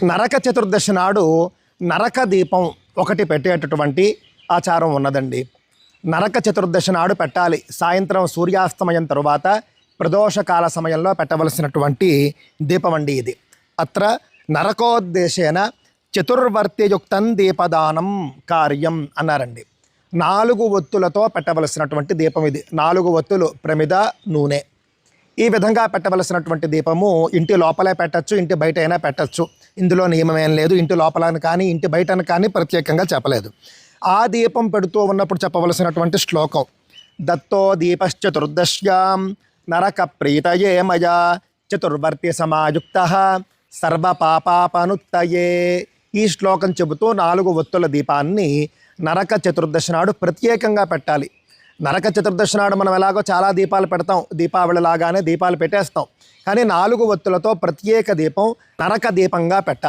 నరక చతుర్దశి నాడు నరక దీపం ఒకటి పెట్టేటటువంటి ఆచారం ఉన్నదండి. నరక చతుర్దశి నాడు పెట్టాలి. సాయంత్రం సూర్యాస్తమయం తరువాత ప్రదోషకాల సమయంలో పెట్టవలసినటువంటి దీపం అండి ఇది. అత్ర నరకోద్దేశేన చతుర్వర్తియుక్తం దీపదానం కార్యం అన్నారండి. 4 ఒత్తులతో పెట్టవలసినటువంటి దీపం ఇది. 4 ఒత్తులు, ప్రమిద, నూనె, ఈ విధంగా పెట్టవలసినటువంటి దీపము ఇంటి లోపలే పెట్టచ్చు, ఇంటి బయట అయినా పెట్టచ్చు. ఇందులో నియమమేం లేదు. ఇంటి లోపలని కానీ ఇంటి బయటను కానీ ప్రత్యేకంగా చెప్పలేదు. ఆ దీపం పెడుతూ ఉన్నప్పుడు చెప్పవలసినటువంటి శ్లోకం దత్తో దీపశ్చతుర్దశ్యాం నరక ప్రీతయే మయా చతుర్వర్తి సమాయుక్త సర్వపాపాపనుత్తయే. ఈ శ్లోకం చెబుతూ 4 ఒత్తుల దీపాన్ని నరక చతుర్దశి నాడు ప్రత్యేకంగా పెట్టాలి. నరక చతుర్దశి నాడు మనం ఎలాగో చాలా దీపాలు పెడతాం, దీపావళి లాగానే దీపాలు పెట్టేస్తాం. కానీ 4 ఒత్తులతో ప్రత్యేక దీపం నరక దీపంగా పెట్టాలి.